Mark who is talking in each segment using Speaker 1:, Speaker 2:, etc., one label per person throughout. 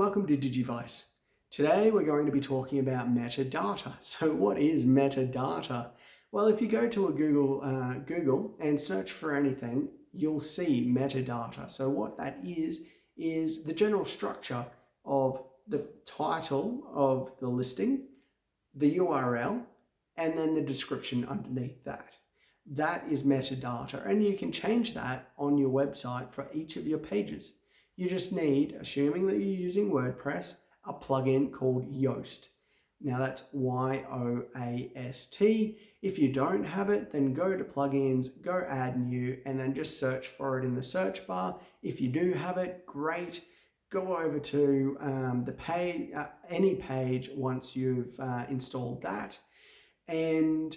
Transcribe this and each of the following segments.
Speaker 1: welcome to Digivice. Today we're going to be talking about metadata. So what is metadata? Well, if you go to a Google and search for anything, you'll see metadata. So what that is the general structure of the title of the listing, the URL, and then the description underneath that. That is metadata, and you can change that on your website for each of your pages. You just need, assuming that you're using WordPress, a plugin called Yoast. Now that's Y-O-A-S-T. If you don't have it, then go to plugins, go add new, and then just search for it in the search bar. If you do have it, great. Go over to the page, any page once you've installed that. And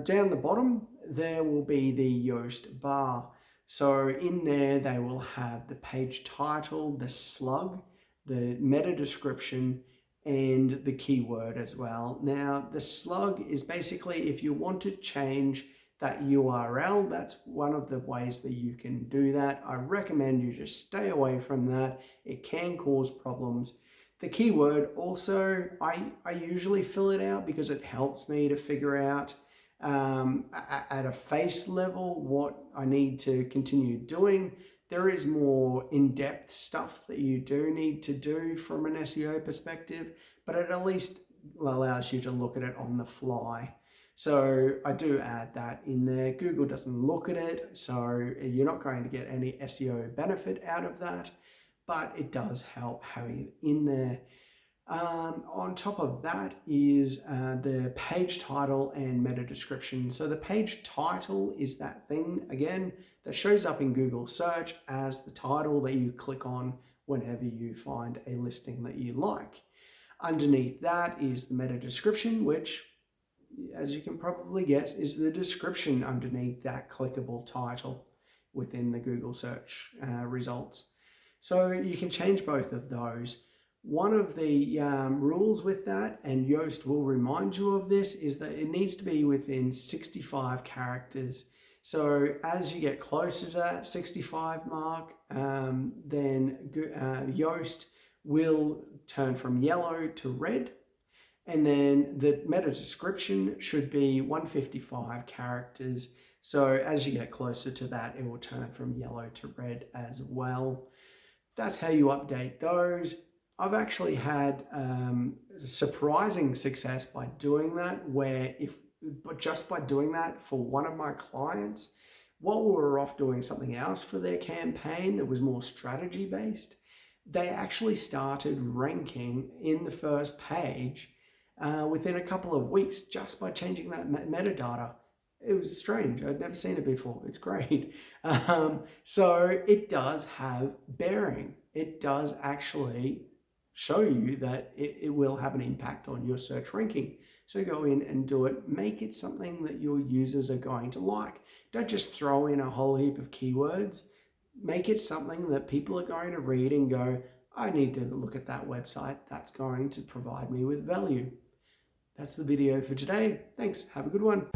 Speaker 1: down the bottom, there will be the Yoast bar. So in there, they will have the page title, the slug, the meta description, and the keyword as well. Now, the slug is basically if you want to change that URL, that's one of the ways that you can do that. I recommend you just stay away from that. It can cause problems. The keyword also, I usually fill it out because it helps me to figure out at a face level what I need to continue doing. There is more in-depth stuff that you do need to do from an SEO perspective, but it at least allows you to look at it on the fly. So I do add that in there. Google doesn't look at it, so you're not going to get any SEO benefit out of that, but it does help having it in there. On top of that is the page title and meta description. So the page title is that thing, again, that shows up in Google search as the title that you click on whenever you find a listing that you like. Underneath that is the meta description, which, as you can probably guess, is the description underneath that clickable title within the Google search results. So you can change both of those. One of the rules with that, and Yoast will remind you of this, is that it needs to be within 65 characters. So as you get closer to that 65 mark, then Yoast will turn from yellow to red. And then the meta description should be 155 characters. So as you get closer to that, it will turn from yellow to red as well. That's how you update those. I've actually had surprising success by doing that, but just by doing that for one of my clients, while we were off doing something else for their campaign that was more strategy based, they actually started ranking in the first page within a couple of weeks just by changing that metadata. It was strange. I'd never seen it before. It's great. So it does have bearing. It does actually show you that it will have an impact on your search ranking. So go in and do it. Make it something that your users are going to like. Don't just throw in a whole heap of keywords. Make it something that people are going to read and go, I need to look at that website. That's going to provide me with value. That's the video for today. Thanks. Have a good one.